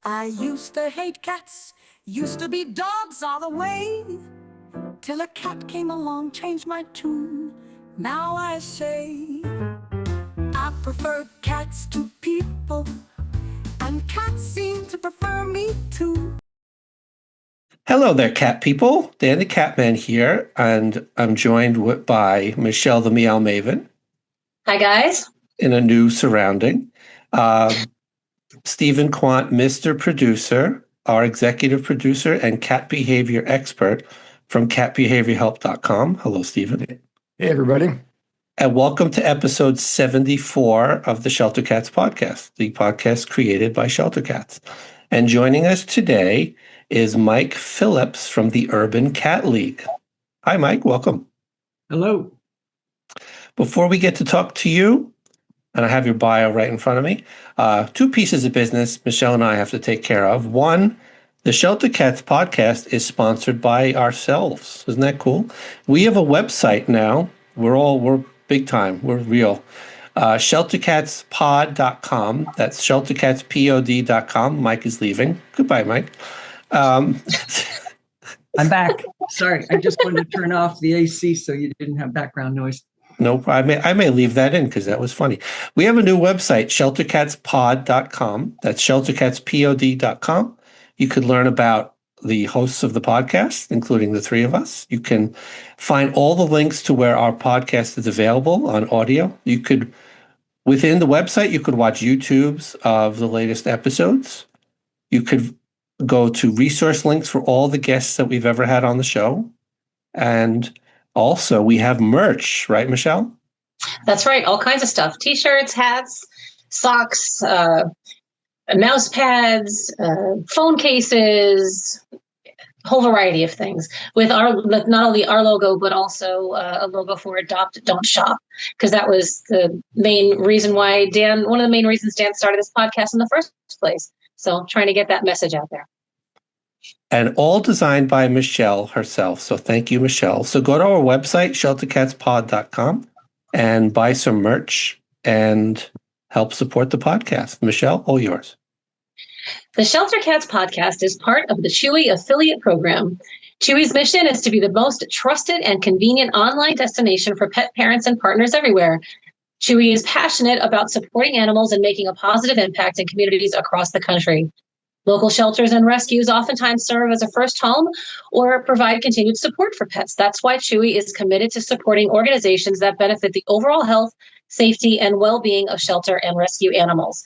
I used to hate cats, used to be dogs all the way, till a cat came along, changed my tune. Now I say, I prefer cats to people, and cats seem to prefer me too. Hello there, cat people. Dan the Catman here, and I'm joined by Michelle the Meow Maven. Hi, guys. In a new surrounding. Stephen Quant, Mr. Producer, our executive producer and cat behavior expert from catbehaviorhelp.com. Hello, Stephen. Hey, everybody. And welcome to episode 74 of the Shelter Cats podcast, the podcast created by Shelter Cats. And joining us today is Mike Phillips from the Urban Cat League. Hi, Mike. Welcome. Hello. Before we get to talk to you, and I have your bio right in front of me, two pieces of business Michelle and I have to take care of. One, the Shelter Cats podcast is sponsored by ourselves. Isn't that cool? We have a website now. We're big time. We're real. Sheltercatspod.com. That's sheltercatspod.com. Mike is leaving. Goodbye, Mike. I'm back. Sorry, I just wanted to turn off the AC so you didn't have background noise. No problem. I may leave that in because that was funny. We have a new website, sheltercatspod.com. That's sheltercatspod.com. You could learn about the hosts of the podcast, including the three of us. You can find all the links to where our podcast is available on audio. You could, within the website, you could watch YouTubes of the latest episodes. You could go to resource links for all the guests that we've ever had on the show. And also, we have merch, right, Michelle? That's right. All kinds of stuff. T-shirts, hats, socks, mouse pads, phone cases, a whole variety of things with not only our logo, but also a logo for Adopt, Don't Shop, because that was the main reason why one of the main reasons Dan started this podcast in the first place. So trying to get that message out there. And all designed by Michelle herself. So thank you, Michelle. So go to our website, sheltercatspod.com, and buy some merch and help support the podcast. Michelle, all yours. The Shelter Cats podcast is part of the Chewy affiliate program. Chewy's mission is to be the most trusted and convenient online destination for pet parents and partners everywhere. Chewy is passionate about supporting animals and making a positive impact in communities across the country. Local shelters and rescues oftentimes serve as a first home or provide continued support for pets. That's why Chewy is committed to supporting organizations that benefit the overall health, safety, and well-being of shelter and rescue animals.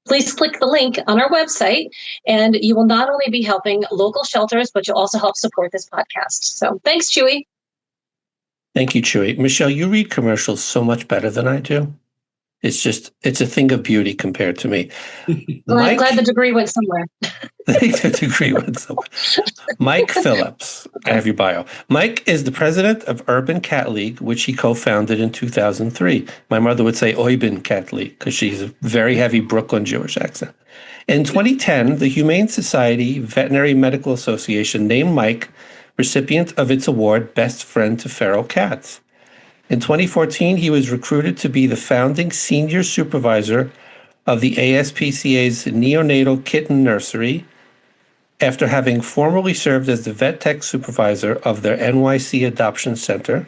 Please click the link on our website, and you will not only be helping local shelters, but you'll also help support this podcast. So thanks, Chewy. Thank you, Chewy. Michelle, you read commercials so much better than I do. It's a thing of beauty compared to me. Well, I'm glad the degree went somewhere. The degree went somewhere. Mike Phillips, I have your bio. Mike is the president of Urban Cat League, which he co-founded in 2003. My mother would say Urban Cat League because she's a very heavy Brooklyn Jewish accent. In 2010, the Humane Society Veterinary Medical Association named Mike recipient of its award, Best Friend to Feral Cats. In 2014, he was recruited to be the founding Senior Supervisor of the ASPCA's Neonatal Kitten Nursery after having formerly served as the Vet Tech Supervisor of their NYC Adoption Center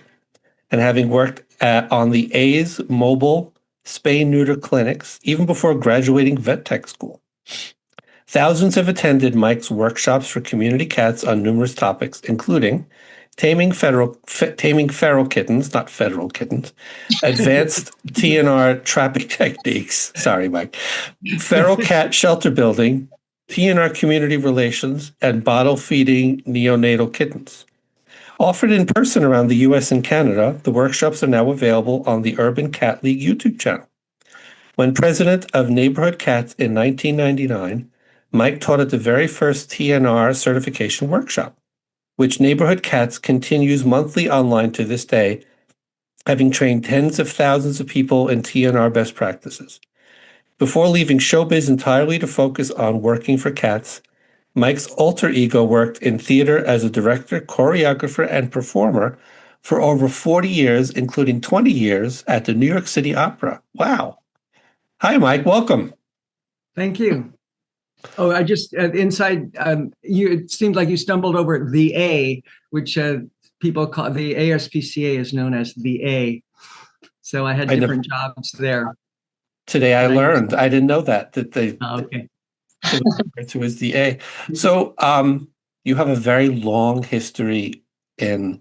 and having worked on the A's mobile Spay Neuter clinics even before graduating Vet Tech school. Thousands have attended Mike's workshops for community cats on numerous topics, including Taming Feral Kittens, not federal kittens, advanced TNR Trapping Techniques, sorry, Mike, feral cat shelter building, TNR community relations, and bottle feeding neonatal kittens. Offered in person around the U.S. and Canada, the workshops are now available on the Urban Cat League YouTube channel. When president of Neighborhood Cats in 1999, Mike taught at the very first TNR certification workshop, which Neighborhood Cats continues monthly online to this day, having trained tens of thousands of people in TNR best practices. Before leaving showbiz entirely to focus on working for cats, Mike's alter ego worked in theater as a director, choreographer, and performer for over 40 years, including 20 years at the New York City Opera. Wow. Hi, Mike. Welcome. Thank you. Oh, I just inside. It seems like you stumbled over the A, which people call the ASPCA is known as the A. So I had different jobs there. Today I learned. I didn't know that they. Okay. It was referred to as the A. So you have a very long history in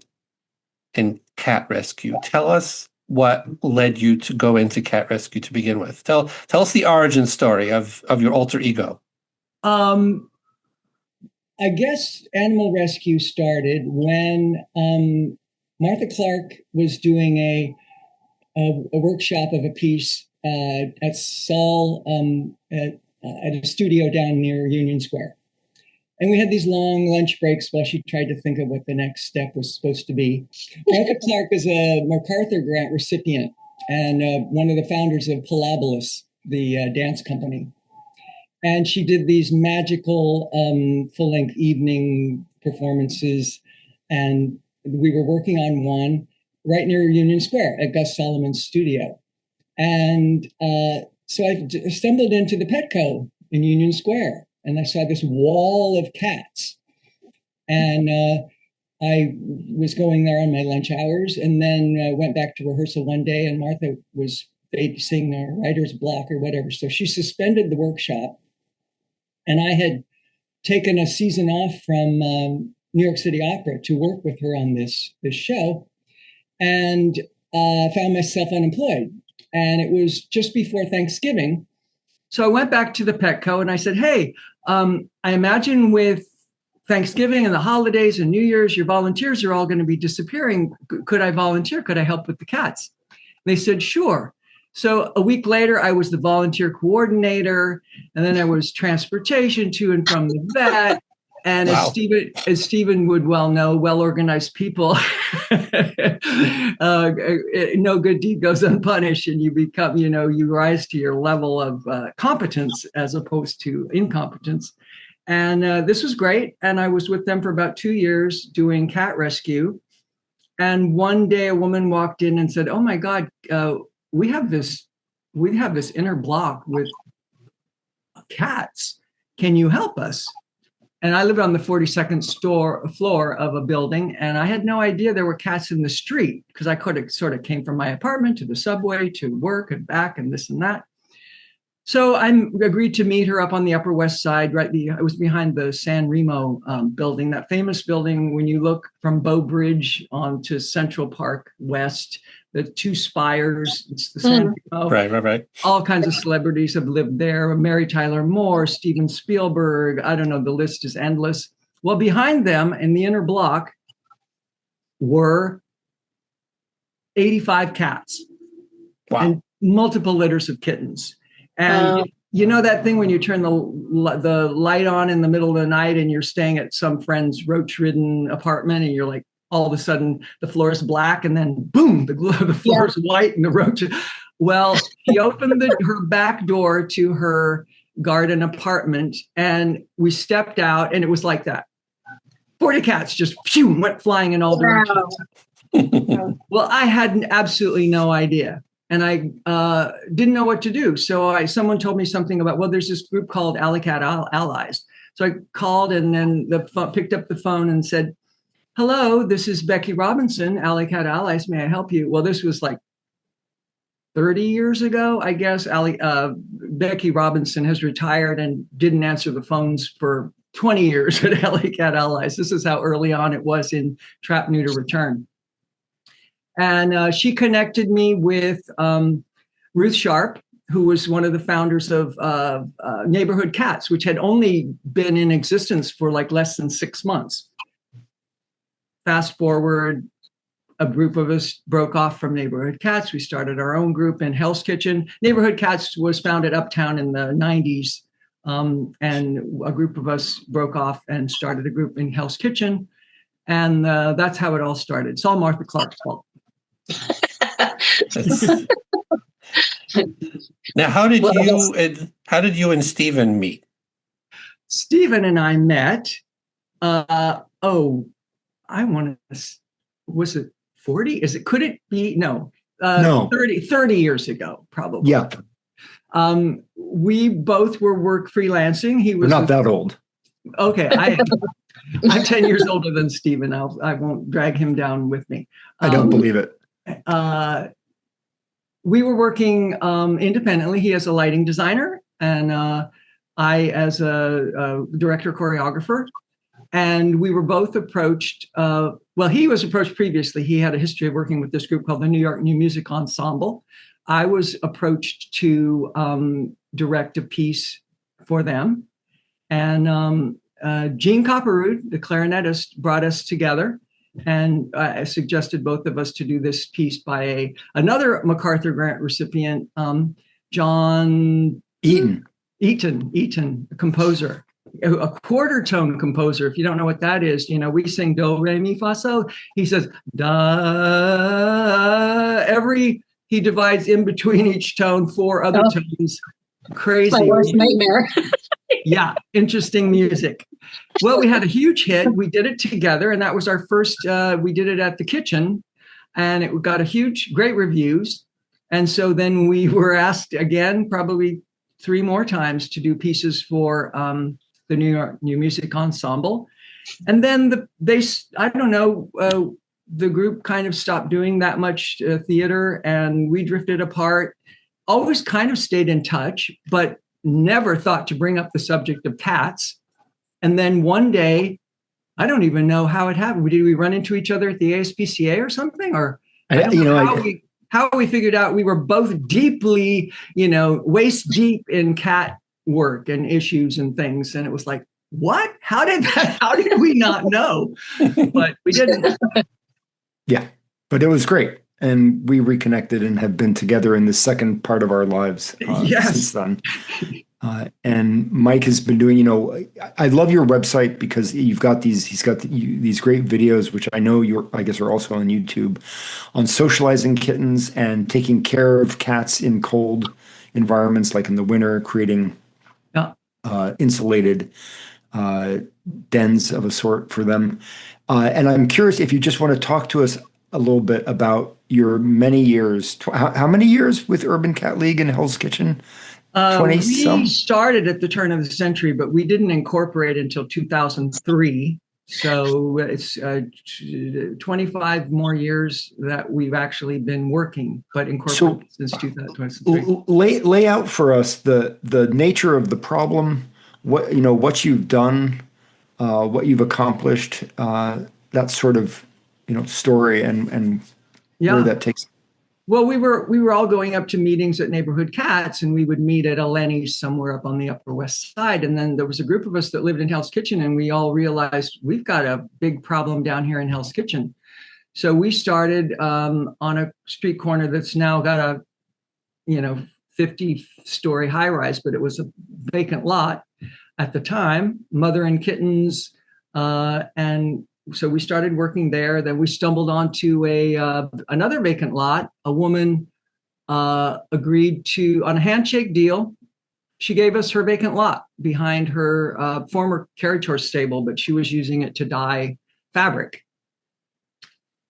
cat rescue. Tell us what led you to go into cat rescue to begin with. Tell us the origin story of your alter ego. I guess animal rescue started when Martha Clark was doing a workshop of a piece at Saul at a studio down near Union Square. And we had these long lunch breaks while she tried to think of what the next step was supposed to be. Martha Clark is a MacArthur Grant recipient and one of the founders of Pilobolus, the dance company. And she did these magical full-length evening performances. And we were working on one right near Union Square at Gus Solomon's studio. And so I stumbled into the Petco in Union Square. And I saw this wall of cats. And I was going there on my lunch hours and then went back to rehearsal one day and Martha was facing a writer's block or whatever. So she suspended the workshop. And I had taken a season off from New York City Opera to work with her on this show and found myself unemployed. And it was just before Thanksgiving. So I went back to the Petco and I said, hey, I imagine with Thanksgiving and the holidays and New Year's, your volunteers are all going to be disappearing. Could I volunteer? Could I help with the cats? They said, sure. So a week later, I was the volunteer coordinator, and then I was transportation to and from the vet. And wow. as Stephen would well know, well-organized people, no good deed goes unpunished, and you become, you rise to your level of competence as opposed to incompetence. And this was great. And I was with them for about 2 years doing cat rescue. And one day a woman walked in and said, oh my God, we have this inner block with cats. Can you help us? And I lived on the 42nd floor of a building, and I had no idea there were cats in the street because I could have sort of came from my apartment to the subway to work and back and this and that. So I agreed to meet her up on the Upper West Side. I was behind the San Remo building, that famous building when you look from Bow Bridge onto Central Park West, the two spires. It's the San Remo. Right. All kinds of celebrities have lived there. Mary Tyler Moore, Steven Spielberg. I don't know. The list is endless. Well, behind them in the inner block were 85 cats. Wow. And multiple litters of kittens. And you know that thing when you turn the light on in the middle of the night and you're staying at some friend's roach-ridden apartment and you're like, all of a sudden the floor is black and then boom, the floor is white and the roach. Well, she opened her back door to her garden apartment and we stepped out and it was like that. 40 cats just went flying in all directions. Well, I had absolutely no idea. And I didn't know what to do. So someone told me something about, well, there's this group called Alley Cat Allies. So I called and then picked up the phone and said, hello, this is Becky Robinson, Alley Cat Allies. May I help you? Well, this was like 30 years ago, I guess. Becky Robinson has retired and didn't answer the phones for 20 years at Alley Cat Allies. This is how early on it was in Trap, Neuter, Return. And she connected me with Ruth Sharp, who was one of the founders of Neighborhood Cats, which had only been in existence for like less than 6 months. Fast forward, a group of us broke off from Neighborhood Cats. We started our own group in Hell's Kitchen. Neighborhood Cats was founded uptown in the 90s. And a group of us broke off and started a group in Hell's Kitchen. And that's how it all started. It's all Martha Clark's fault. Now, how did you and Stephen meet? Stephen and I met. I want to. Was it 40? Could it be? No. No. 30 years ago, probably. Yeah. We both were freelancing. He We're was not that old. Okay, I'm 10 years older than Stephen. I won't drag him down with me. I don't believe it. We were working independently. He as a lighting designer, and I as a director choreographer. And we were both approached. Well, he was approached previously. He had a history of working with this group called the New York New Music Ensemble. I was approached to direct a piece for them. And Gene Copperroot, the clarinetist, brought us together. And I suggested both of us to do this piece by another MacArthur Grant recipient, John Eaton, a composer, a quarter tone composer. If you don't know what that is, we sing do, re, mi, fa, sol. He says da. He divides in between each tone 4 other tones. Crazy. My worst nightmare. Yeah, interesting music. Well, we had a huge hit. We did it together, and that was our first. We did it at the kitchen, and it got great reviews. And so then we were asked again, probably 3 more times, to do pieces for the New York New Music Ensemble. And then the group kind of stopped doing that much theater, and we drifted apart. Always kind of stayed in touch, but never thought to bring up the subject of cats. And then one day, I don't even know how it happened. Did we run into each other at the ASPCA or something? Or how we figured out we were both deeply, waist deep in cat work and issues and things. And it was like, what? How did we not know? But we didn't. Yeah, but it was great. And we reconnected and have been together in the second part of our lives since then. And Mike has been doing, I love your website because he's got these great videos, which I know are also on YouTube, on socializing kittens and taking care of cats in cold environments, like in the winter, creating insulated dens of a sort for them. And I'm curious if you just want to talk to us a little bit about your many years. How many years with Urban Cat League and Hell's Kitchen? 20-some? We started at the turn of the century, but we didn't incorporate until 2003. So it's 25 more years that we've actually been working, but incorporated since 2003. Lay out for us the nature of the problem, what you've done, what you've accomplished, that sort of story and where that takes. Well, we were all going up to meetings at Neighborhood Cats, and we would meet at a Lenny's somewhere up on the Upper West Side. And then there was a group of us that lived in Hell's Kitchen, and we all realized we've got a big problem down here in Hell's Kitchen. So we started on a street corner that's now got a 50-story high rise, but it was a vacant lot at the time, Mother and Kittens, and so we started working there. Then we stumbled onto another vacant lot. A woman agreed on a handshake deal. She gave us her vacant lot behind her former carriage horse stable, but she was using it to dye fabric.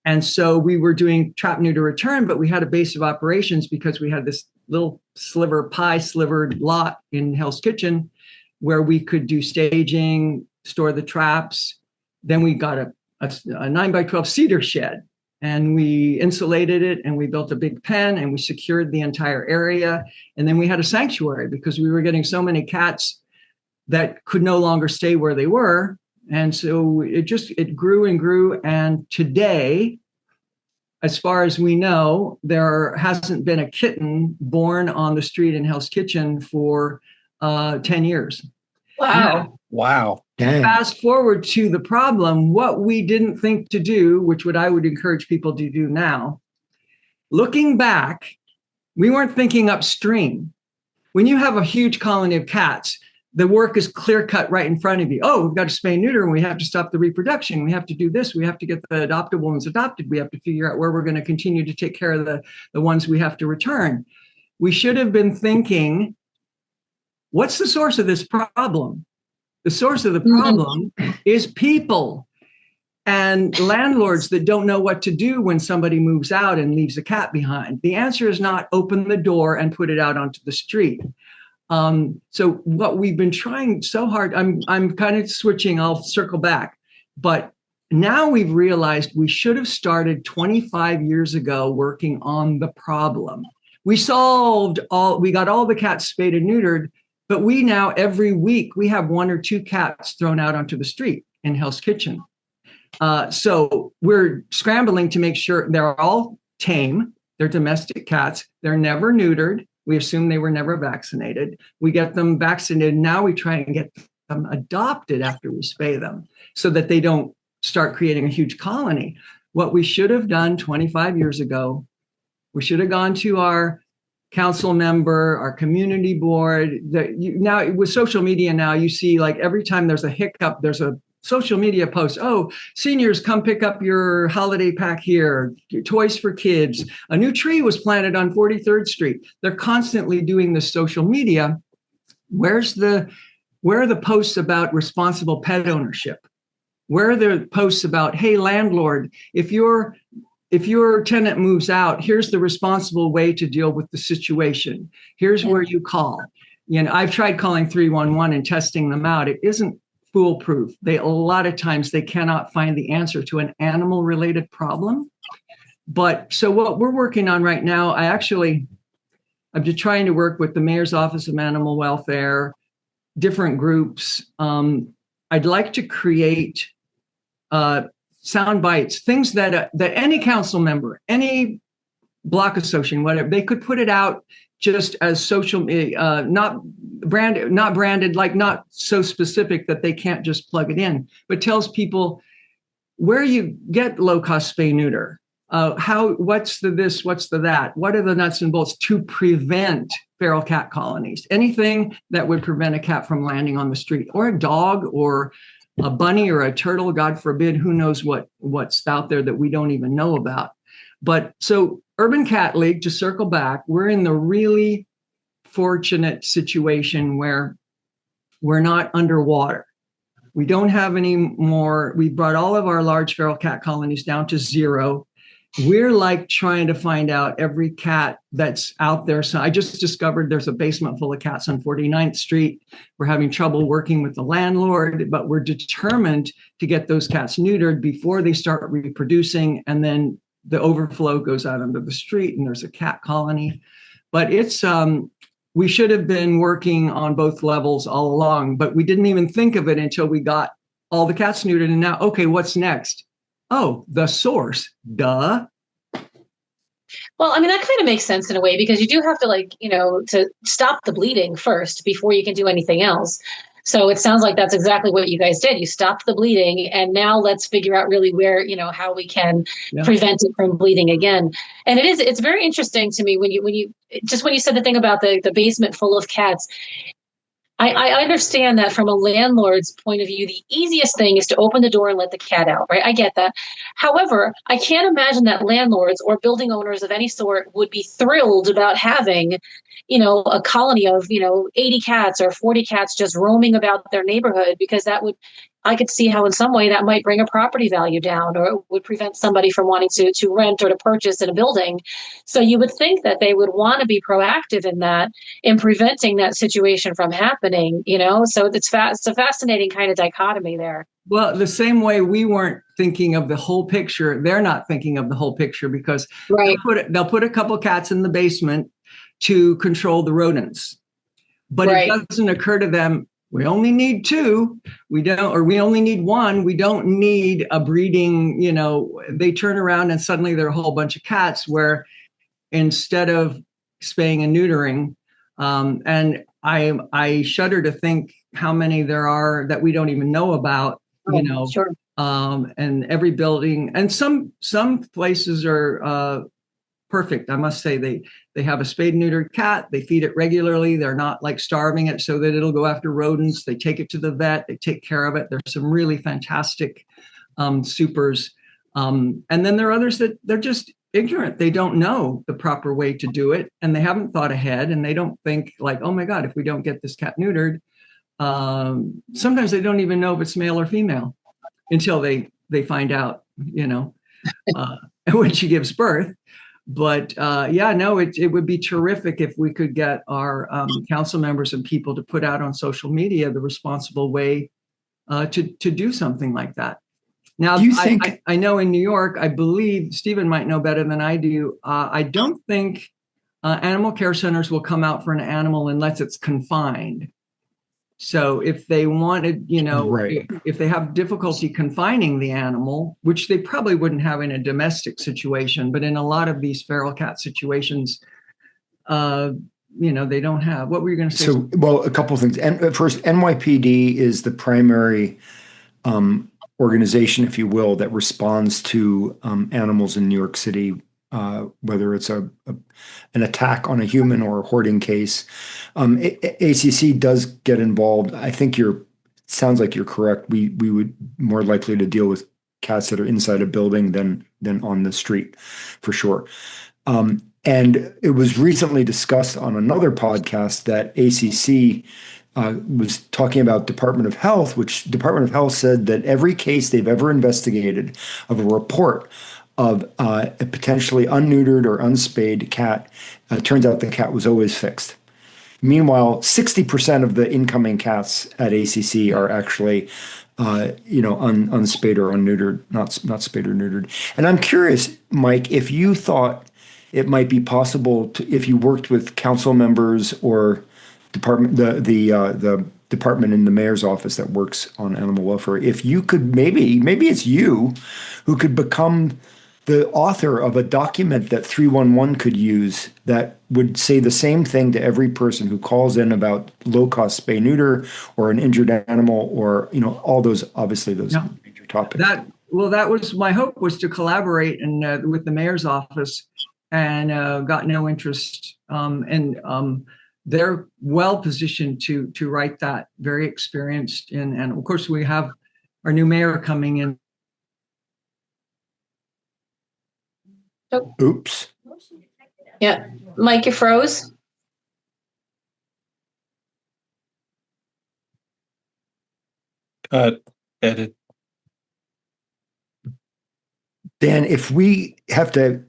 And so we were doing trap, neuter, return, but we had a base of operations because we had this little pie-slivered lot in Hell's Kitchen where we could do staging, store the traps. Then we got a 9x12 cedar shed, and we insulated it, and we built a big pen, and we secured the entire area. And then we had a sanctuary because we were getting so many cats that could no longer stay where they were. And so it grew and grew. And today, as far as we know, there hasn't been a kitten born on the street in Hell's Kitchen for 10 years. Wow. Wow. Dang. Fast forward to the problem, what we didn't think to do, which I would encourage people to do now. Looking back, we weren't thinking upstream. When you have a huge colony of cats, the work is clear cut right in front of you. Oh, we've got to spay and neuter, and we have to stop the reproduction. We have to do this. We have to get the adoptable ones adopted. We have to figure out where we're going to continue to take care of the ones we have to return. We should have been thinking, what's the source of this problem? The source of the problem is people. and landlords that don't know what to do when somebody moves out and leaves a cat behind. The answer is not open the door and put it out onto the street. So what we've been trying so hard, I'm kind of switching, I'll circle back, but now we've realized we should have started 25 years ago working on the problem. We got all the cats spayed and neutered, but we now, every week, we have 1 or 2 cats thrown out onto the street in Hell's Kitchen. So we're scrambling to make sure they're all tame. They're domestic cats. They're never neutered. We assume they were never vaccinated. We get them vaccinated. Now we try and get them adopted after we spay them so that they don't start creating a huge colony. What we should have done 25 years ago, we should have gone to our council member, our community board. Now with social media now, you see like every time there's a hiccup, there's a social media post. Oh, seniors, come pick up your holiday pack here, toys for kids. A new tree was planted on 43rd Street. They're constantly doing this social media. Where are the posts about responsible pet ownership? Where are the posts about, hey, landlord, if your tenant moves out, here's the responsible way to deal with the situation. Here's where you call. I've tried calling 311 and testing them out. It isn't foolproof. A lot of times they cannot find the answer to an animal-related problem. But so what we're working on right now, I'm just trying to work with the Mayor's Office of Animal Welfare, different groups. I'd like to create sound bites, things that any council member, any block association, whatever, they could put it out just as social, not branded, like not so specific that they can't just plug it in, but tells people where you get low-cost spay neuter, what's the this, what's the that, what are the nuts and bolts to prevent feral cat colonies, anything that would prevent a cat from landing on the street, or a dog, or a bunny, or a turtle, God forbid, who knows what's out there that we don't even know about. But so Urban Cat League, to circle back, we're in the really fortunate situation where we're not underwater. We don't have any more. We brought all of our large feral cat colonies down to 0. We're like trying to find out every cat that's out there. So I just discovered there's a basement full of cats on 49th Street. We're having trouble working with the landlord, but we're determined to get those cats neutered before they start reproducing. And then the overflow goes out onto the street and there's a cat colony. But it's, we should have been working on both levels all along, but we didn't even think of it until we got all the cats neutered. And now, okay, what's next? Oh, the source, duh. Well, I mean, that kind of makes sense in a way, because you do have to to stop the bleeding first before you can do anything else. So it sounds like that's exactly what you guys did. You stopped the bleeding, and now let's figure out really where, how we can prevent it from bleeding again. And it's very interesting to me when you said the thing about the basement full of cats. I understand that from a landlord's point of view, the easiest thing is to open the door and let the cat out, right? I get that. However, I can't imagine that landlords or building owners of any sort would be thrilled about having, a colony of, 80 cats or 40 cats just roaming about their neighborhood, because I could see how in some way that might bring a property value down, or it would prevent somebody from wanting to rent or to purchase in a building. So you would think that they would want to be proactive in preventing that situation from happening, so it's a fascinating kind of dichotomy there. Well, the same way we weren't thinking of the whole picture, they're not thinking of the whole picture, because they'll put a couple cats in the basement to control the rodents. But it doesn't occur to them, we only need 2. We only need 1. We don't need a breeding, they turn around and suddenly there are a whole bunch of cats, where instead of spaying and neutering, and I shudder to think how many there are that we don't even know about, Sure. And every building, and some places are perfect. I must say they have a spayed and neutered cat. They feed it regularly. They're not like starving it so that it'll go after rodents. They take it to the vet. They take care of it. There's some really fantastic supers. And then there are others that they're just ignorant. They don't know the proper way to do it, and they haven't thought ahead, and they don't think like, oh my God, if we don't get this cat neutered, sometimes they don't even know if it's male or female until they they find out, when she gives birth. But it would be terrific if we could get our council members and people to put out on social media the responsible way to do something like that. Now, do you think? I know in New York, I believe Stephen might know better than I do. I don't think animal care centers will come out for an animal unless it's confined. So if they wanted, Right. if they have difficulty confining the animal, which they probably wouldn't have in a domestic situation, but in a lot of these feral cat situations, they don't have. What were you going to say? So, well, a couple of things. And first, NYPD is the primary organization, if you will, that responds to animals in New York City, whether it's an attack on a human or a hoarding case. ACC does get involved. I think sounds like you're correct. We would more likely to deal with cats that are inside a building than on the street, for sure. And it was recently discussed on another podcast that ACC was talking about Department of Health, which Department of Health said that every case they've ever investigated of a report of a potentially unneutered or unspayed cat, turns out the cat was always fixed. Meanwhile, 60% of the incoming cats at ACC are actually, unspayed or unneutered, not spayed or neutered. And I'm curious, Mike, if you thought it might be possible to, if you worked with council members or department, the department in the mayor's office that works on animal welfare, if you could maybe it's you who could become the author of a document that 311 could use that would say the same thing to every person who calls in about low-cost spay neuter or an injured animal or all those, obviously those major topics. That was my hope, was to collaborate with the mayor's office, and got no interest. They're well positioned to write that, very experienced in, and of course we have our new mayor coming in. Oh. Oops. Yeah, Mike, you froze. Edit. Dan, if we have to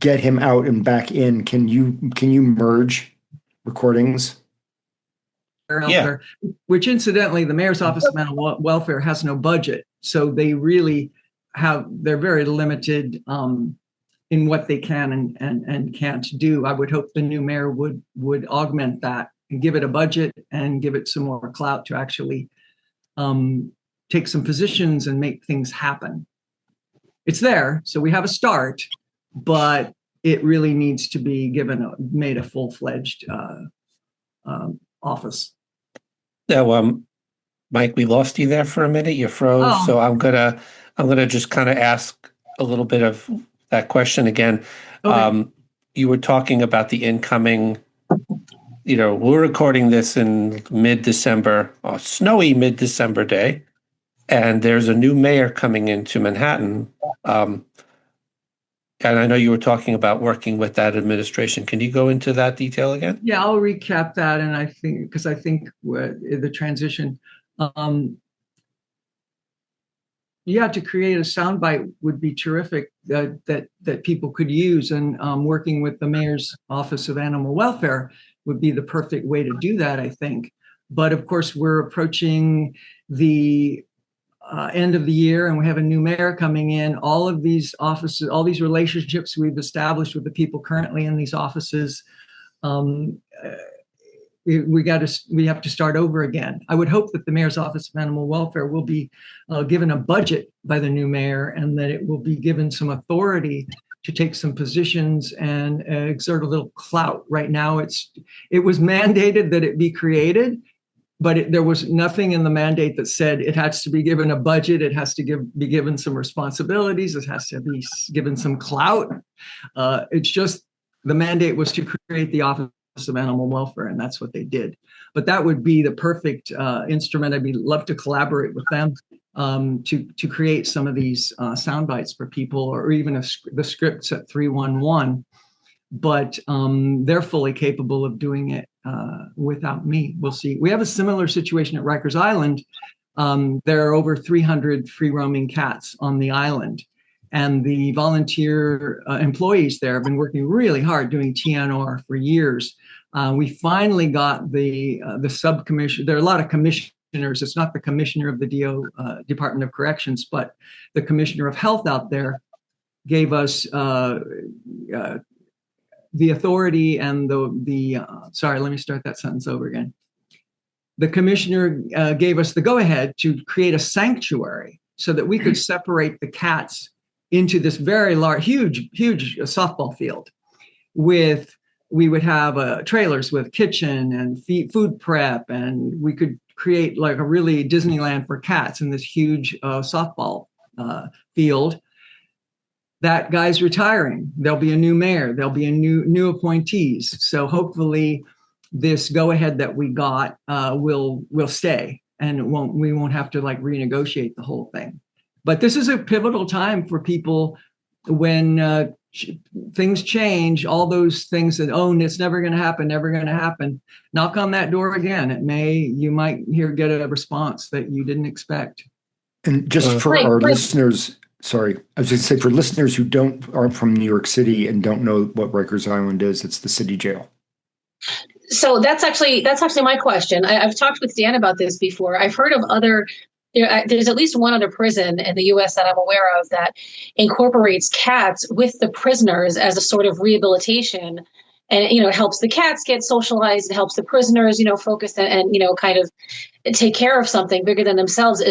get him out and back in, can you merge recordings? Yeah. Which incidentally, the mayor's office of mental welfare has no budget, so they really they're very limited in what they can and can't do. I would hope the new mayor would augment that and give it a budget and give it some more clout to actually take some positions and make things happen. It's there, so we have a start, but it really needs to be made a full-fledged office. So, Mike, we lost you there for a minute. You froze. Oh. So I'm gonna just kind of ask a little bit of that question again. Okay. You were talking about the incoming. We're recording this in mid-December, a snowy mid-December day, and there's a new mayor coming into Manhattan. And I know you were talking about working with that administration. Can you go into that detail again? Yeah, I'll recap that, and I think the transition, to create a soundbite would be terrific that people could use, and working with the mayor's office of animal welfare would be the perfect way to do that, I think. But of course, we're approaching the end of the year, and we have a new mayor coming in. All of these offices, all these relationships we've established with the people currently in these offices, we have to start over again. I would hope that the mayor's office of animal welfare will be given a budget by the new mayor, and that it will be given some authority to take some positions and exert a little clout. Right now, it was mandated that it be created, but there was nothing in the mandate that said it has to be given a budget. It has to be given some responsibilities. It has to be given some clout. It's just the mandate was to create the Office of Animal Welfare, and that's what they did. But that would be the perfect instrument. I'd love to collaborate with them to create some of these sound bites for people, or even the scripts at 311. But they're fully capable of doing it without me. We'll see. We have a similar situation at Rikers Island, there are over 300 free-roaming cats on the island. And the volunteer employees there have been working really hard doing TNR for years. We finally got the sub-commissioner. There are a lot of commissioners. It's not the commissioner of the Department of Corrections, but the commissioner of health out there gave us the authority and sorry, let me start that sentence over again. The commissioner gave us the go-ahead to create a sanctuary so that we could separate the cats into this very large, huge softball field. We would have trailers with kitchen and food prep, and we could create like a really Disneyland for cats in this huge softball field. That guy's retiring. There'll be a new mayor. There'll be a new appointees. So hopefully, this go-ahead that we got will stay, and we won't have to like renegotiate the whole thing. But this is a pivotal time for people when things change. All those things that it's never going to happen. Knock on that door again. You might get a response that you didn't expect. And just for our listeners. Sorry, I was going to say for listeners who aren't from New York City and don't know what Rikers Island is, it's the city jail. So that's actually my question. I've talked with Dan about this before. I've heard of there's at least one other prison in the U.S. that I'm aware of that incorporates cats with the prisoners as a sort of rehabilitation, and it helps the cats get socialized. It helps the prisoners focus and kind of take care of something bigger than themselves.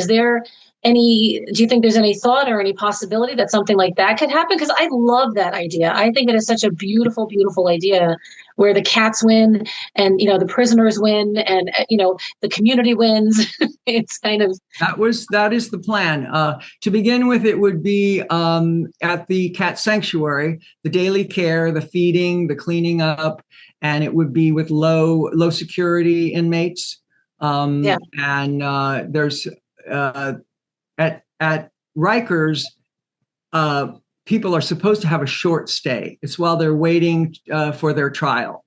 Do you think there's any thought or any possibility that something like that could happen? Because I love that idea. I think that is such a beautiful, beautiful idea where the cats win and, the prisoners win and, the community wins. It's kind of. That is the plan. To begin with, it would be at the cat sanctuary, the daily care, the feeding, the cleaning up, and it would be with low security inmates. And there's at Rikers, people are supposed to have a short stay. It's while they're waiting for their trial.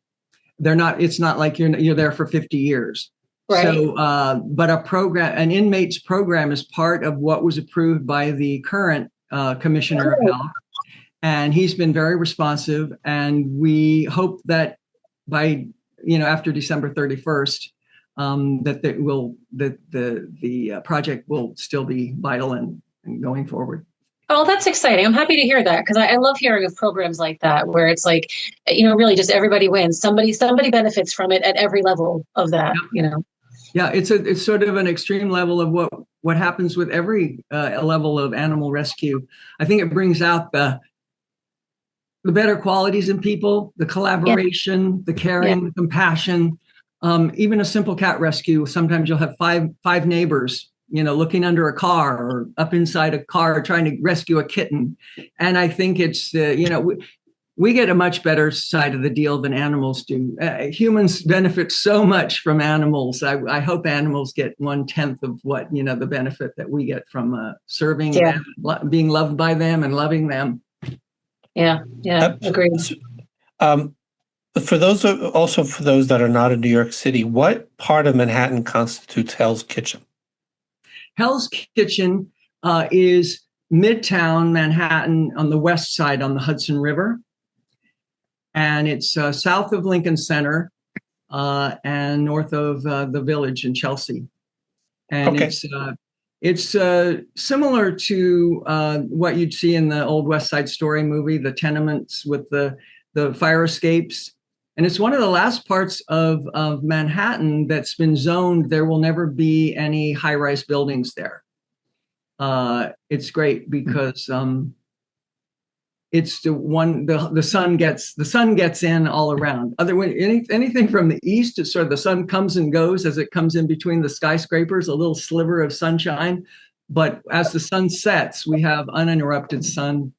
It's not like you're there for 50 years. Right. So, but an inmates program is part of what was approved by the current commissioner of health, and he's been very responsive. And we hope that by after December 31st. That the project will still be vital and going forward. Oh, that's exciting. I'm happy to hear that because I love hearing of programs like that where it's like, really just everybody wins. Somebody benefits from it at every level of that, Yeah, it's sort of an extreme level of what happens with every level of animal rescue. I think it brings out the better qualities in people, the collaboration, the caring, the compassion. Even a simple cat rescue, sometimes you'll have five neighbors, looking under a car or up inside a car trying to rescue a kitten. And I think it's, we get a much better side of the deal than animals do. Humans benefit so much from animals. I hope animals get 1/10 of what, the benefit that we get from serving them, being loved by them and loving them. Yeah, agreed. For those that are not in New York City, what part of Manhattan constitutes Hell's Kitchen? Hell's Kitchen is Midtown Manhattan on the west side on the Hudson River. And it's south of Lincoln Center and north of the Village in Chelsea. And it's similar to what you'd see in the old West Side Story movie, the tenements with the fire escapes. And it's one of the last parts of Manhattan that's been zoned. There will never be any high-rise buildings there. It's great because it's the one the sun gets in all around. Anything from the east, it's sort of the sun comes and goes as it comes in between the skyscrapers, a little sliver of sunshine. But as the sun sets, we have uninterrupted sun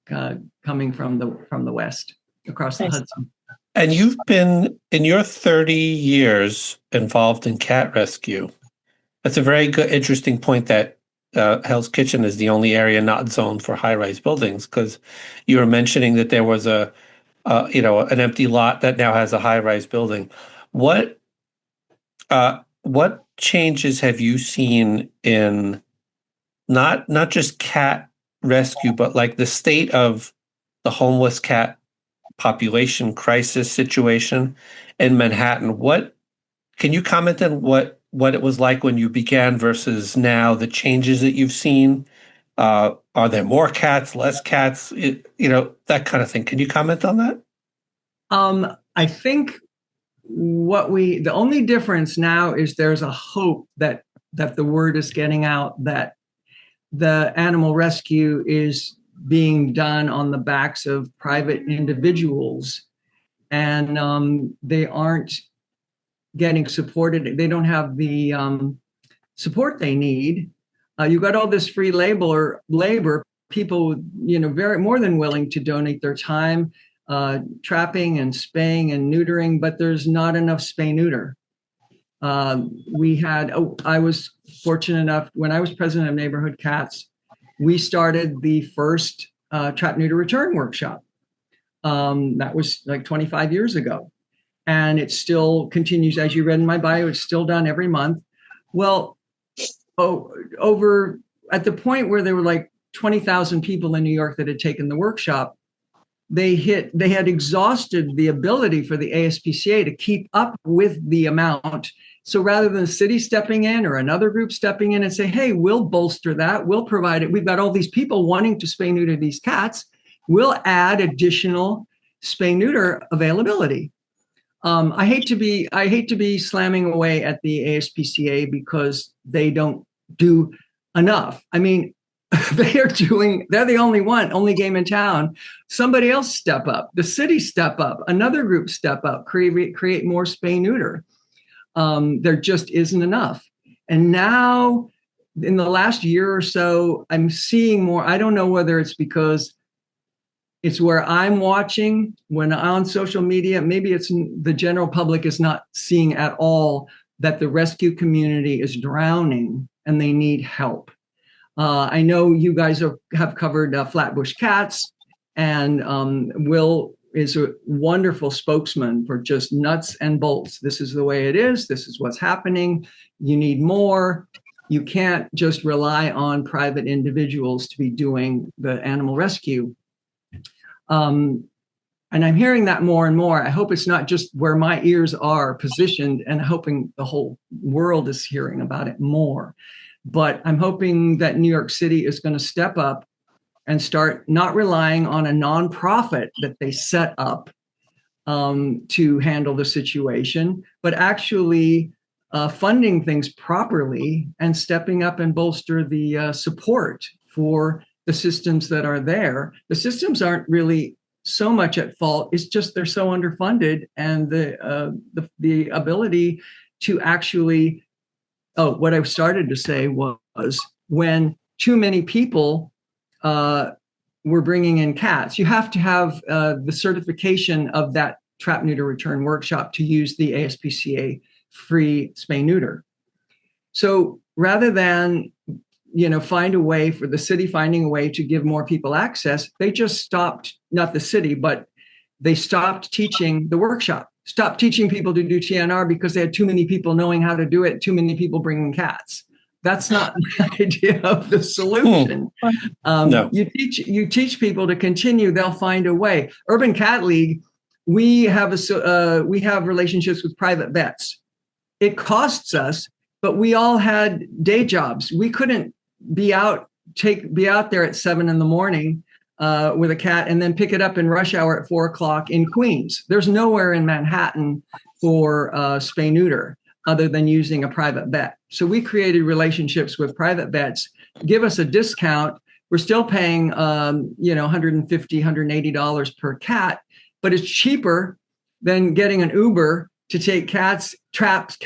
coming from the west across the Hudson. And you've been, in your 30 years, involved in cat rescue. That's a very good, interesting point that Hell's Kitchen is the only area not zoned for high-rise buildings, because you were mentioning that there was an empty lot that now has a high-rise building. What changes have you seen in not just cat rescue, but like the state of the homeless cat population crisis situation in Manhattan? What can you comment on what it was like when you began versus now, the changes that you've seen? Are there more cats, less cats, that kind of thing? Can you comment on that? I think the only difference now is there's a hope that the word is getting out that the animal rescue is being done on the backs of private individuals, and they aren't getting supported. They don't have the support they need. You got all this free labor, people, very more than willing to donate their time, trapping and spaying and neutering, but there's not enough spay neuter. I was fortunate enough when I was president of Neighborhood Cats, we started the first trap neuter return workshop. That was like 25 years ago. And it still continues, as you read in my bio, it's still done every month. Well, over at the point where there were like 20,000 people in New York that had taken the workshop, they had exhausted the ability for the ASPCA to keep up with the amount. So rather than the city stepping in or another group stepping in and say, hey, we'll bolster that, we'll provide it. We've got all these people wanting to spay neuter these cats. We'll add additional spay neuter availability. I hate to be slamming away at the ASPCA because they don't do enough. I mean, they're the only game in town. Somebody else step up, the city step up, another group step up, create more spay neuter. There just isn't enough. And now in the last year or so, I'm seeing more. I don't know whether it's because it's where I'm watching when on social media, maybe it's the general public is not seeing at all that the rescue community is drowning and they need help. I know you guys have covered Flatbush Cats, and Will is a wonderful spokesman for just nuts and bolts. This is the way it is. This is what's happening. You need more. You can't just rely on private individuals to be doing the animal rescue. And I'm hearing that more and more. I hope it's not just where my ears are positioned, and hoping the whole world is hearing about it more. But I'm hoping that New York City is going to step up and start not relying on a nonprofit that they set up to handle the situation, but actually funding things properly and stepping up and bolster the support for the systems that are there. The systems aren't really so much at fault. It's just they're so underfunded, and the ability to actually. Oh, what I started to say was when too many people were bringing in cats, you have to have the certification of that trap neuter return workshop to use the ASPCA free spay neuter. So rather than find a way for the city finding a way to give more people access, they just stopped, not the city, but they stopped teaching the workshop. Stop teaching people to do TNR because they had too many people knowing how to do it, too many people bringing cats. That's not the idea of the solution. No. You teach people to continue, they'll find a way. Urban Cat League, we have relationships with private vets. It costs us, but we all had day jobs. We couldn't be out there at 7 a.m. With a cat and then pick it up in rush hour at 4:00 in Queens. There's nowhere in Manhattan for spay neuter other than using a private vet. So we created relationships with private vets, give us a discount. We're still paying $150, $180 per cat, but it's cheaper than getting an Uber to take trapped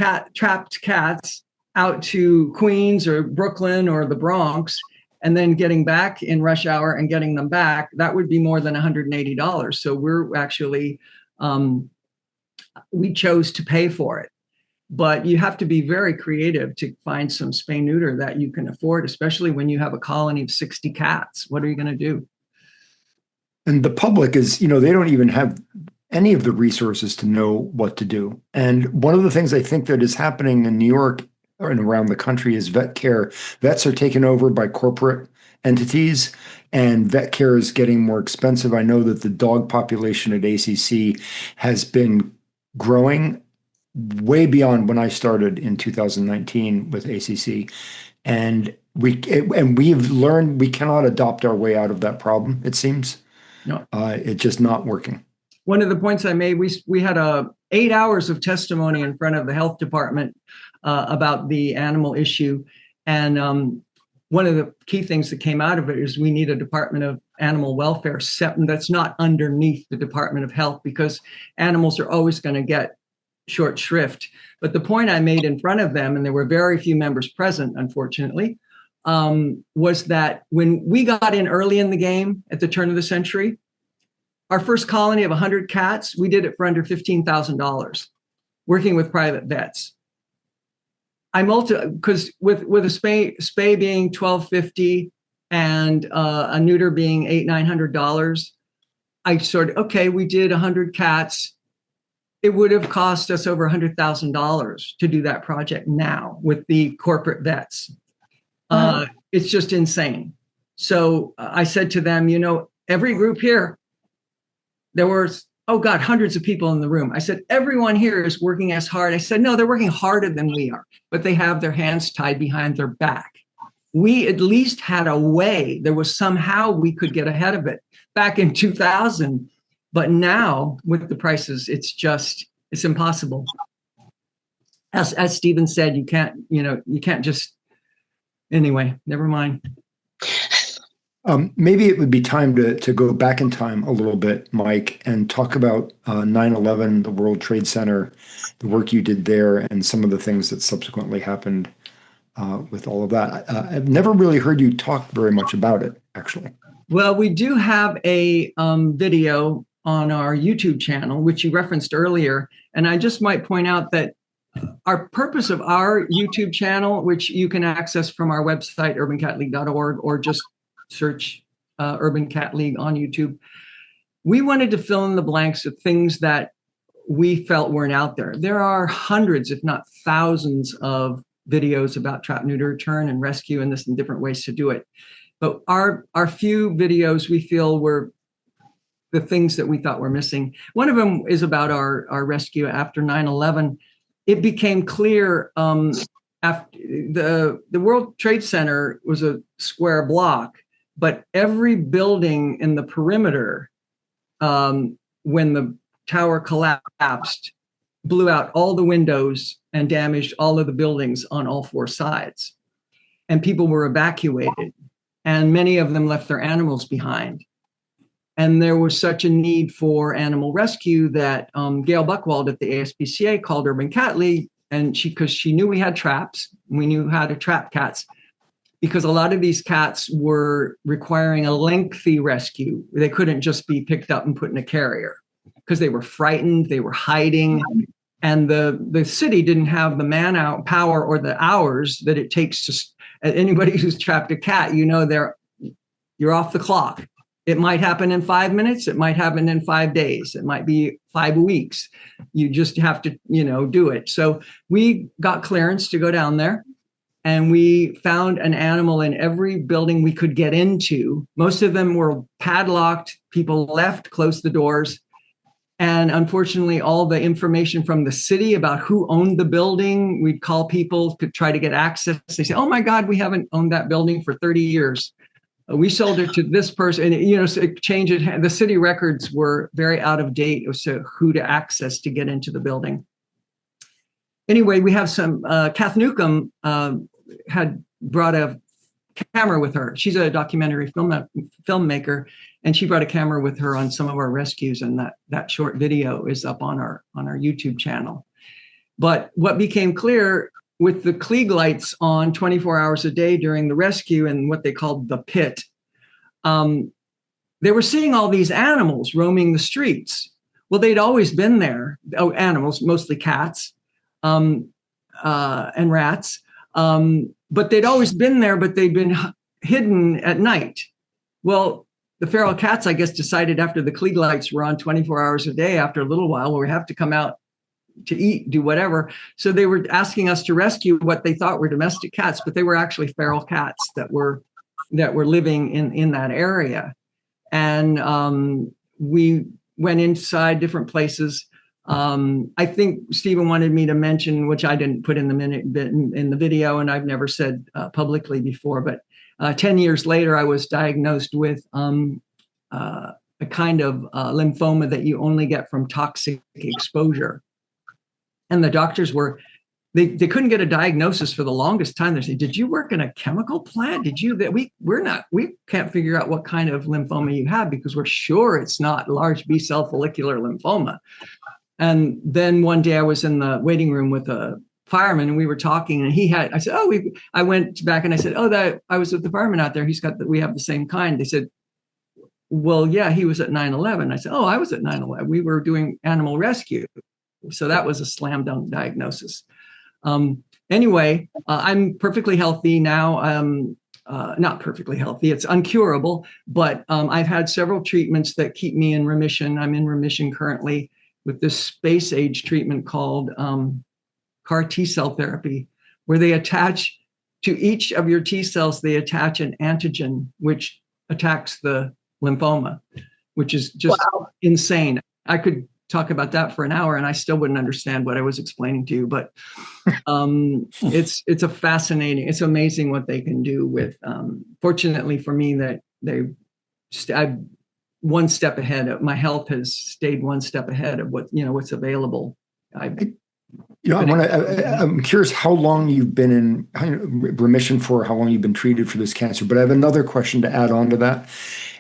cats out to Queens or Brooklyn or the Bronx, and then getting back in rush hour and getting them back. That would be more than $180. So we're actually, we chose to pay for it. But you have to be very creative to find some spay neuter that you can afford, especially when you have a colony of 60 cats. What are you going to do? And the public is, they don't even have any of the resources to know what to do. And one of the things I think that is happening in New York and around the country is vet care. Vets are taken over by corporate entities, and vet care is getting more expensive. I know that the dog population at ACC has been growing way beyond when I started in 2019 with ACC, and we've learned we cannot adopt our way out of that problem. It seems, No. It's just not working. One of the points I made, we had 8 hours of testimony in front of the health department about the animal issue, and one of the key things that came out of it is we need a Department of Animal Welfare that's not underneath the Department of Health, because animals are always going to get short shrift. But the point I made in front of them, and there were very few members present, unfortunately, was that when we got in early in the game at the turn of the century, our first colony of 100 cats, we did it for under $15,000, working with private vets. Because with a spay being $1,250 and a neuter being $800-900, I we did 100 cats. It would have cost us over $100,000 to do that project now with the corporate vets. It's just insane. So I said to them, every group here, there was, hundreds of people in the room. I said, everyone here is working as hard. I said, no, they're working harder than we are, but they have their hands tied behind their back. We at least had a way. There was somehow we could get ahead of it back in 2000. But now with the prices, it's impossible. As Stephen said, you can't just, anyway, never mind. Maybe it would be time to go back in time a little bit, Mike, and talk about 9/11, the World Trade Center, the work you did there, and some of the things that subsequently happened with all of that. I've never really heard you talk very much about it, actually. Well, we do have a video on our YouTube channel, which you referenced earlier. And I just might point out that our purpose of our YouTube channel, which you can access from our website, urbancatleague.org, or just search Urban Cat League on YouTube, we wanted to fill in the blanks of things that we felt weren't out there. There are hundreds, if not thousands, of videos about trap, neuter, return, and rescue, and this and different ways to do it. But our few videos we feel were the things that we thought were missing. One of them is about our rescue after 9/11. It became clear after the World Trade Center was a square block, but every building in the perimeter, when the tower collapsed, blew out all the windows and damaged all of the buildings on all four sides. And people were evacuated, and many of them left their animals behind. And there was such a need for animal rescue that Gail Buchwald at the ASPCA called Urban Cat League, and because she knew we had traps, we knew how to trap cats, because a lot of these cats were requiring a lengthy rescue. They couldn't just be picked up and put in a carrier because they were frightened, they were hiding, and the city didn't have the manpower or the hours that it takes to. Anybody who's trapped a cat, you're off the clock. It might happen in 5 minutes. It might happen in 5 days. It might be 5 weeks. You just have to, do it. So we got clearance to go down there, and we found an animal in every building we could get into. Most of them were padlocked. People left, closed the doors. And unfortunately, all the information from the city about who owned the building, we'd call people to try to get access. They say, oh my God, we haven't owned that building for 30 years. We sold it to this person, and so it changed it. The city records were very out of date as to who to access to get into the building. Anyway, we have some. Kath Newcomb had brought a camera with her. She's a documentary filmmaker, and she brought a camera with her on some of our rescues, and that short video is up on our YouTube channel. But what became clear, with the Klieg lights on 24 hours a day during the rescue and what they called the pit, they were seeing all these animals roaming the streets. Well, they'd always been there. Oh, animals, mostly cats and rats. But they'd always been there, but they'd been hidden at night. Well, the feral cats, I guess, decided after the Klieg lights were on 24 hours a day, after a little while, well, we have to come out to eat, do whatever. So they were asking us to rescue what they thought were domestic cats, but they were actually feral cats that were living in that area. And we went inside different places. I think Stephen wanted me to mention, which I didn't put in the video, and I've never said publicly before, but 10 years later, I was diagnosed with a kind of lymphoma that you only get from toxic exposure. And the doctors they couldn't get a diagnosis for the longest time. They said, "Did you work in a chemical plant? Did you?" We can't figure out what kind of lymphoma you have because we're sure it's not large B cell follicular lymphoma. And then one day I was in the waiting room with a fireman and we were talking, and I said, I went back and I said, I was with the fireman out there. We have the same kind. They said, well, yeah, he was at 9/11. I said, I was at 9/11. We were doing animal rescue. So that was a slam dunk diagnosis. Anyway, I'm perfectly healthy now. Not perfectly healthy. It's uncurable, but I've had several treatments that keep me in remission. I'm in remission currently with this space age treatment called CAR T cell therapy, where they attach to each of your T cells, they attach an antigen, which attacks the lymphoma, which is just insane. I could talk about that for an hour and I still wouldn't understand what I was explaining to you, but it's it's amazing what they can do with, fortunately for me that I'm one step ahead of my health has stayed one step ahead of what's available. I'm curious how long you've been in remission for, how long you've been treated for this cancer, but I have another question to add on to that.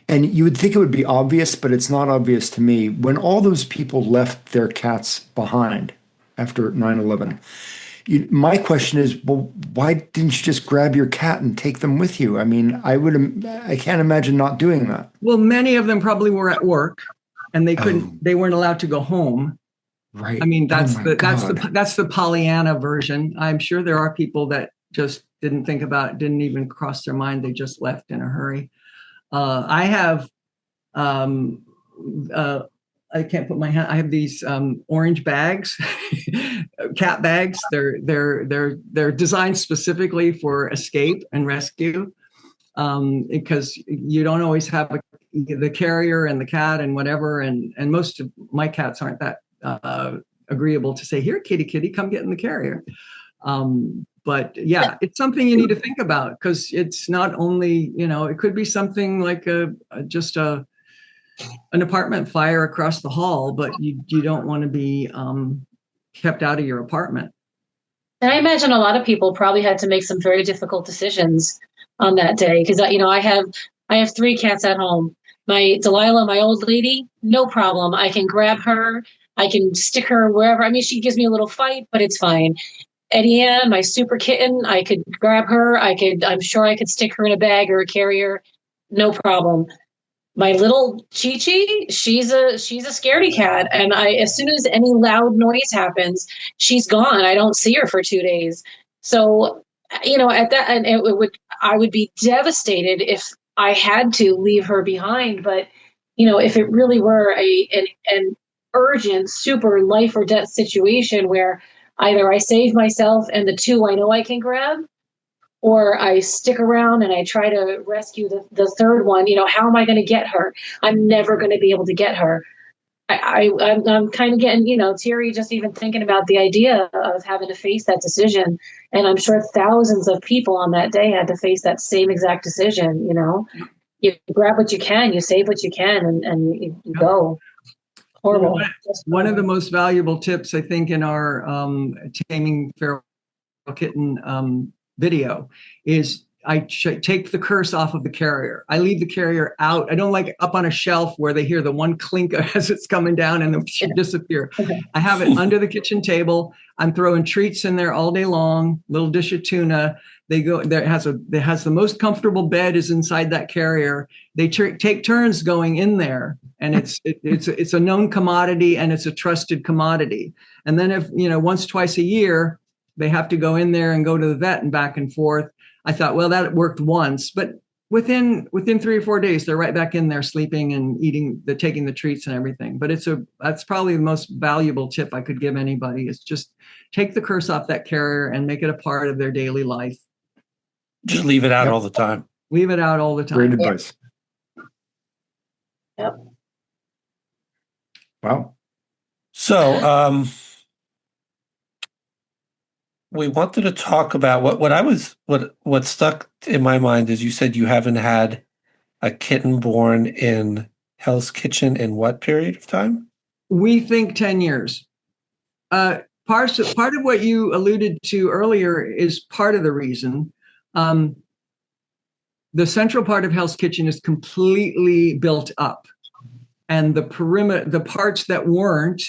And you would think it would be obvious, but it's not obvious to me. When all those people left their cats behind after 9/11, my question is, well, why didn't you just grab your cat and take them with you? I mean, I can't imagine not doing that. Well, many of them probably were at work and they weren't allowed to go home. Right. I mean, that's the Pollyanna version. I'm sure there are people that just didn't even cross their mind. They just left in a hurry. I have, I can't put my hand. I have these orange bags, cat bags. They're designed specifically for escape and rescue, because you don't always have the carrier and the cat and whatever. And most of my cats aren't that agreeable to say, "Here, kitty, come get in the carrier." But yeah, it's something you need to think about because it's not only, it could be something like just an apartment fire across the hall, but you don't want to be kept out of your apartment. And I imagine a lot of people probably had to make some very difficult decisions on that day because, I have 3 cats at home. My Delilah, my old lady, no problem. I can grab her. I can stick her wherever. I mean, she gives me a little fight, but it's fine. Eddie Ann, my super kitten, I could grab her. I'm sure I could stick her in a bag or a carrier. No problem. My little Chi-Chi, she's a scaredy cat. And as soon as any loud noise happens, she's gone. I don't see her for 2 days. So, at that, and I would be devastated if I had to leave her behind. But, if it really were an urgent, super life or death situation where either I save myself and the 2 I know I can grab, or I stick around and I try to rescue the third one, how am I going to get her? I'm never going to be able to get her. I'm kind of getting, teary just even thinking about the idea of having to face that decision. And I'm sure thousands of people on that day had to face that same exact decision. You grab what you can, you save what you can, and you go. Horrible. One of the most valuable tips, I think, in our Taming Feral Kitten video is I take the curse off of the carrier. I leave the carrier out. I don't like it up on a shelf where they hear the one clink as it's coming down and then disappear. Okay. I have it under the kitchen table. I'm throwing treats in there all day long, little dish of tuna. They go there. It has the most comfortable bed is inside that carrier. They take turns going in there, and it's a known commodity and it's a trusted commodity. And then if once, twice a year, they have to go in there and go to the vet and back and forth. I thought, well, that worked once, but within 3 or 4 days, they're right back in there sleeping and eating, taking the treats and everything. But that's probably the most valuable tip I could give anybody, is just take the curse off that carrier and make it a part of their daily life. Just leave it out all the time. Leave it out all the time. Great advice. Yep. Wow. So we wanted to talk about what stuck in my mind is you said you haven't had a kitten born in Hell's Kitchen in what period of time? We think 10 years. Part of what you alluded to earlier is part of the reason. The central part of Hell's Kitchen is completely built up, and the perimeter, the parts that weren't,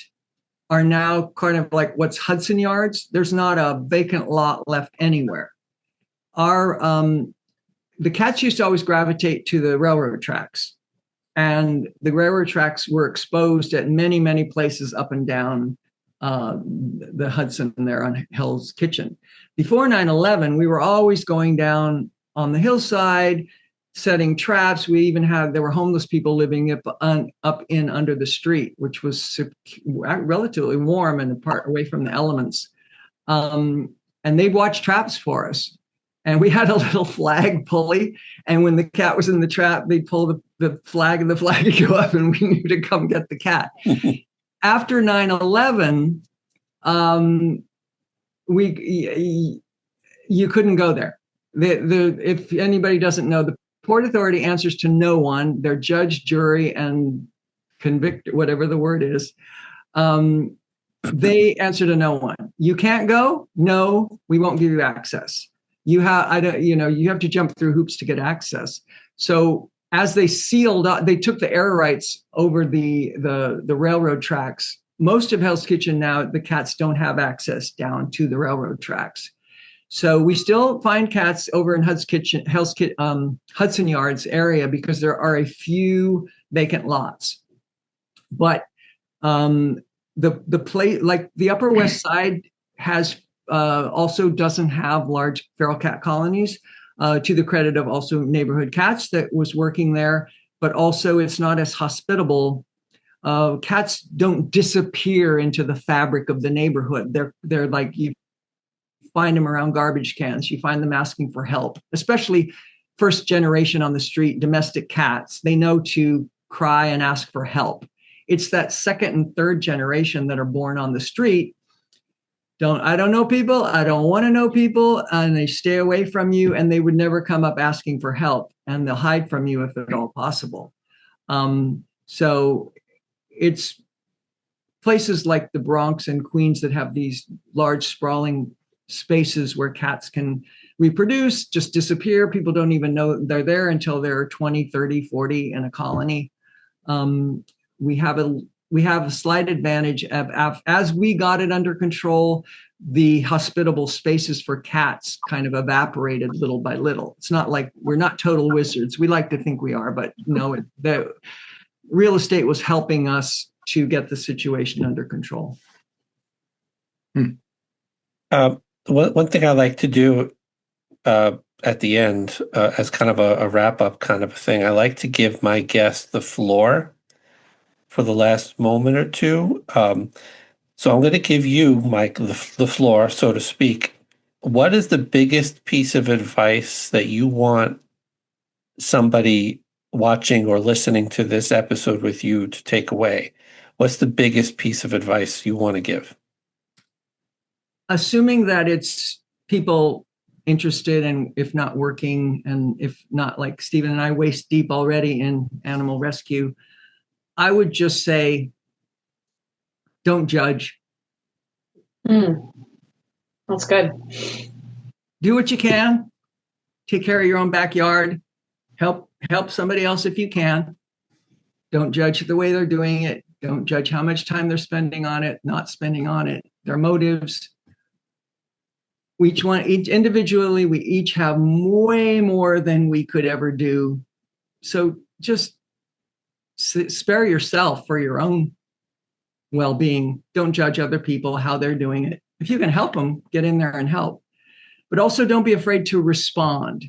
are now kind of like what's Hudson Yards. There's not a vacant lot left anywhere. The cats used to always gravitate to the railroad tracks, and the railroad tracks were exposed at many, many places up and down the Hudson there on Hell's Kitchen. Before 9/11, we were always going down on the hillside, setting traps. There were homeless people living up in under the street, which was relatively warm and apart away from the elements. And they'd watch traps for us. And we had a little flag pulley. And when the cat was in the trap, they'd pull the flag, and the flag would go up, and we knew to come get the cat. After 9/11, you couldn't go there. If anybody doesn't know, the Port Authority answers to no one. They're judge, jury, and convict, whatever the word is. They answer to no one. You can't go? No, we won't give you access. You have to jump through hoops to get access. So as they sealed up, they took the air rights over the railroad tracks. Most of Hell's Kitchen now, the cats don't have access down to the railroad tracks. So we still find cats over in Hudson Yards area because there are a few vacant lots. But the place, like the Upper West Side, has also doesn't have large feral cat colonies, to the credit of also Neighborhood Cats that was working there. But also it's not as hospitable. Cats don't disappear into the fabric of the neighborhood. They're like, you find them around garbage cans. You find them asking for help, especially first generation on the street, domestic cats. They know to cry and ask for help. It's that second and third generation that are born on the street. I don't know people. I don't want to know people. And they stay away from you, and they would never come up asking for help, and they'll hide from you if at all possible. So it's places like the Bronx and Queens that have these large sprawling spaces where cats can reproduce, just disappear. People don't even know they're there until they're 20, 30, 40 in a colony. We have a slight advantage of, as we got it under control, the hospitable spaces for cats kind of evaporated little by little. It's not like we're not total wizards. We like to think we are, but no, the real estate was helping us to get the situation under control. One thing I like to do at the end, as kind of a wrap-up kind of a thing, I like to give my guests the floor for the last moment or two. So I'm going to give you, Mike, the floor, so to speak. What is the biggest piece of advice that you want somebody watching or listening to this episode with you to take away? What's the biggest piece of advice you want to give? Assuming that it's people interested, and if not working, and if not like Stephen and I waist deep already in animal rescue, I would just say, don't judge. That's good. Do what you can. Take care of your own backyard. Help somebody else if you can. Don't judge the way they're doing it. Don't judge how much time they're spending on it, not spending on it, their motives. Each individually, we each have way more than we could ever do. So just spare yourself for your own well-being. Don't judge other people, how they're doing it. If you can help them, get in there and help. But also don't be afraid to respond.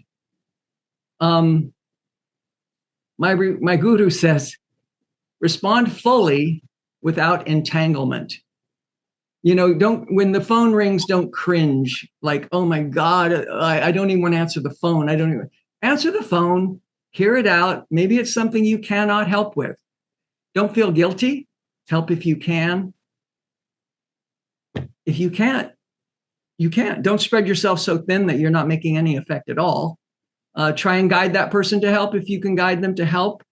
my guru says, respond fully without entanglement. Don't, when the phone rings, don't cringe like, oh my God, I don't even want to answer the phone. I don't even answer the phone, hear it out. Maybe it's something you cannot help with. Don't feel guilty. Help if you can. If you can't, you can't. Don't spread yourself so thin that you're not making any effect at all. Try and guide that person to help if you can guide them to help.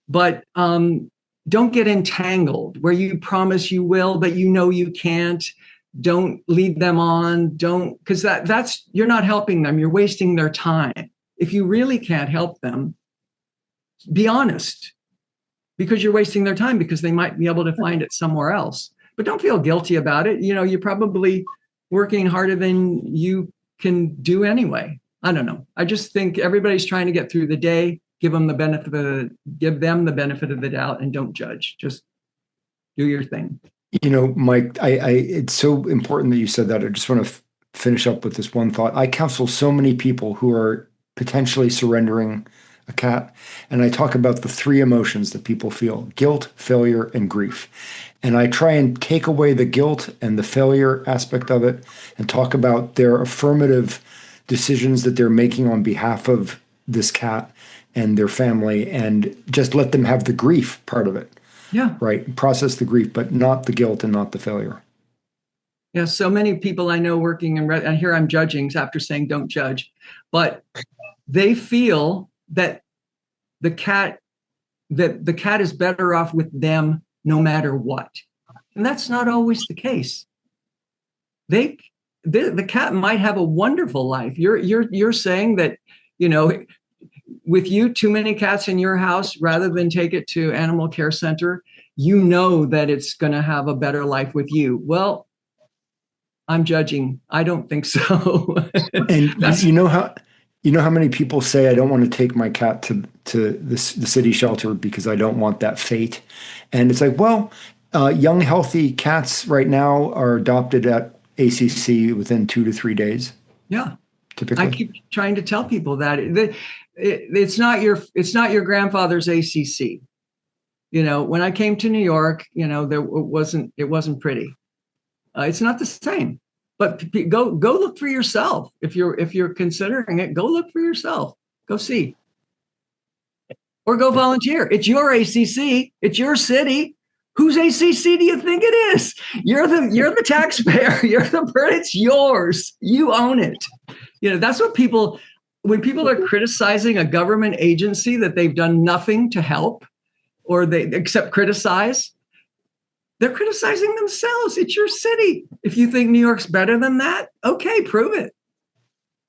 But don't get entangled where you promise you will, but you can't. Don't lead them on. Don't, because that's you're not helping them. You're wasting their time. If you really can't help them, be honest, because you're wasting their time, because they might be able to find it somewhere else. But don't feel guilty about it. You're probably working harder than you can do anyway. I don't know. I just think everybody's trying to get through the day. Give them the benefit of the doubt, and don't judge. Just do your thing. Mike, it's so important that you said that. I just want to finish up with this one thought. I counsel so many people who are potentially surrendering a cat, and I talk about the three emotions that people feel: guilt, failure, and grief. And I try and take away the guilt and the failure aspect of it and talk about their affirmative decisions that they're making on behalf of this cat and their family, and just let them have the grief part of it. Yeah. Right. Process the grief, but not the guilt and not the failure. Yeah. So many people I know working and here I'm judging after saying don't judge, but they feel that the cat is better off with them no matter what. And that's not always the case. The cat might have a wonderful life. You're saying that, with you, too many cats in your house, rather than take it to animal care center, that it's going to have a better life with you. Well, I'm judging. I don't think so. And you know how many people say, I don't want to take my cat to the city shelter because I don't want that fate. And it's like, well, young, healthy cats right now are adopted at ACC within 2 to 3 days. Yeah. Typically. I keep trying to tell people that it's not your grandfather's ACC. When I came to New York, it wasn't pretty. It's not the same. But go look for yourself. If you're considering it, go look for yourself. Go see, or go volunteer. It's your ACC. It's your city. Whose ACC do you think it is? You're the taxpayer. It's yours. You own it. That's what when people are criticizing a government agency that they've done nothing to help, or they except criticize, they're criticizing themselves. It's your city. If you think New York's better than that, okay, prove it.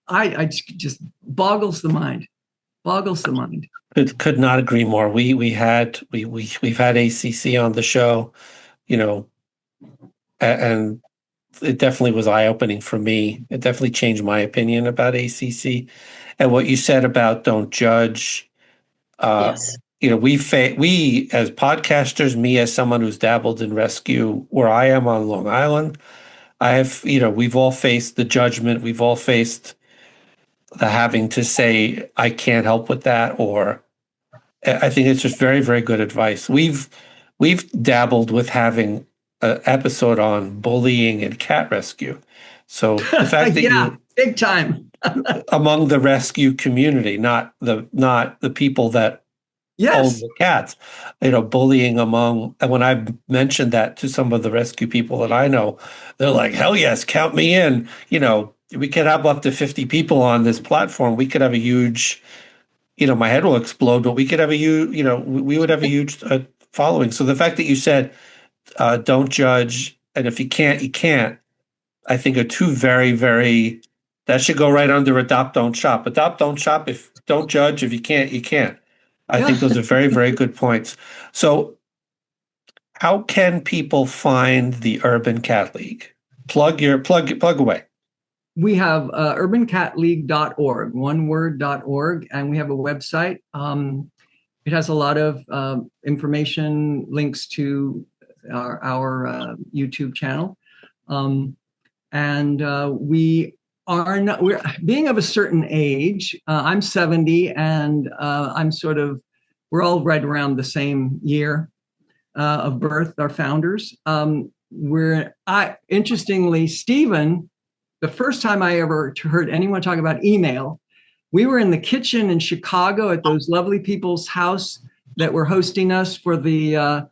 I just boggles the mind. Could not agree more. We've had ACC on the show, and it definitely was eye-opening for me. It definitely changed my opinion about ACC. And what you said about don't judge. Yes. We as podcasters, me as someone who's dabbled in rescue where I am on Long Island, we've all faced the judgment. We've all faced the having to say, I can't help with that, or I think it's just very, very good advice. We've dabbled with having an episode on bullying and cat rescue. So the fact that big time among the rescue community, not the people that own the cats, bullying among. And when I've mentioned that to some of the rescue people that I know, they're like, "Hell yes, count me in." We could have up to 50 people on this platform. We could have a huge, my head will explode, but we could have a huge, we would have a huge following. So the fact that you said, don't judge, and if you can't, you can't, I think are two very, very, that should go right under adopt, don't shop. Adopt, don't shop. If don't judge, if you can't, you can't. I think those are very, very good points. So how can people find the Urban Cat League? Plug away. We have urbancatleague.org, oneword.org, and we have a website. It has a lot of information, links to our YouTube channel. We're being of a certain age. I'm 70, and I'm sort of we're all right around the same year of birth, our founders. Interestingly, Stephen, the first time I ever heard anyone talk about email, we were in the kitchen in Chicago at those lovely people's house that were hosting us for the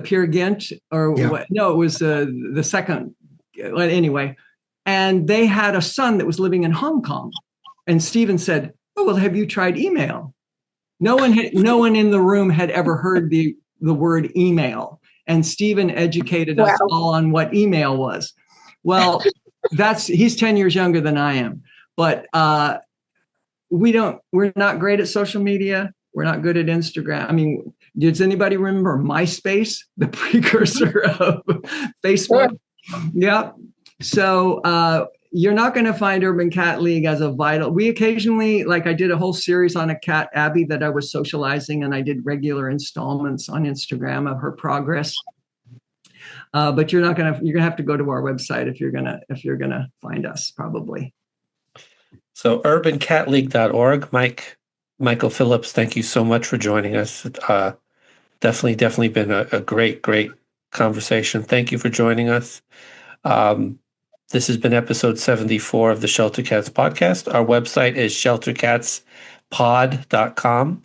Peer Gynt, or Yeah. what? No, it was the second. Anyway, and they had a son that was living in Hong Kong, and Stephen said, "Oh, well, have you tried email?" No one in the room had ever heard the word email, and Stephen educated us all on what email was. Well, he's 10 years younger than I am, but we're not great at social media. We're not good at Instagram. I mean, does anybody remember MySpace, the precursor of Facebook? Sure. Yeah. So you're not going to find Urban Cat League as a vital. We occasionally, like I did a whole series on a cat, Abby, that I was socializing, and I did regular installments on Instagram of her progress. But you're gonna have to go to our website if you're gonna find us, probably. So urbancatleague.org. Michael Phillips, thank you so much for joining us. Definitely been a great conversation. Thank you for joining us. This has been episode 74 of the Shelter Cats podcast. Our website is sheltercatspod.com,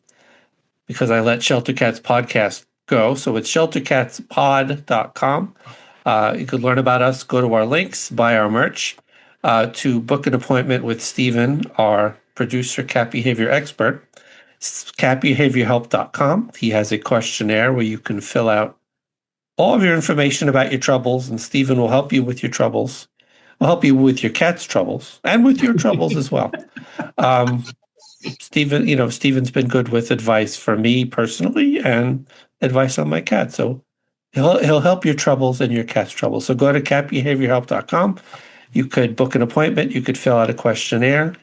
because I let Shelter Cats podcast go. So it's sheltercatspod.com. You could learn about us, go to our links, buy our merch. To book an appointment with Stephen, our producer, cat behavior expert, catbehaviorhelp.com. He has a questionnaire where you can fill out all of your information about your troubles, and Stephen will help you with your troubles. We'll help you with your cat's troubles and with your troubles as well. Stephen's been good with advice for me personally and advice on my cat. So he'll help your troubles and your cat's troubles. So go to catbehaviorhelp.com. You could book an appointment. You could fill out a questionnaire.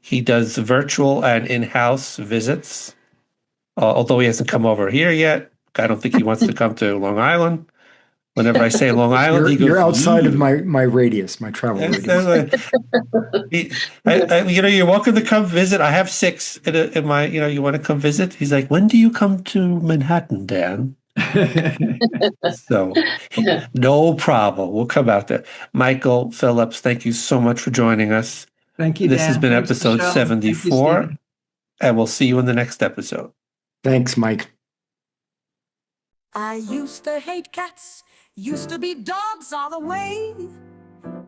He does virtual and in-house visits, although he hasn't come over here yet. I don't think he wants to come to Long Island. Whenever I say Long Island, he goes, "You're outside of my radius, my travel radius." You're welcome to come visit. I have 6 in my. You want to come visit? He's like, "When do you come to Manhattan, Dan?" So, no problem. We'll come out there. Michael Phillips, thank you so much for joining us. Thank you, This Dan. has been Thanks, episode Michelle. 74, and we'll see you in the next episode. Thanks, Mike. I used to hate cats, used to be dogs all the way,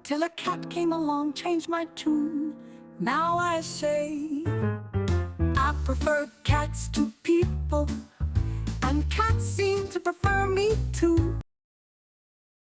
till a cat came along, changed my tune. Now I say I prefer cats to people, and cats seem to prefer me too.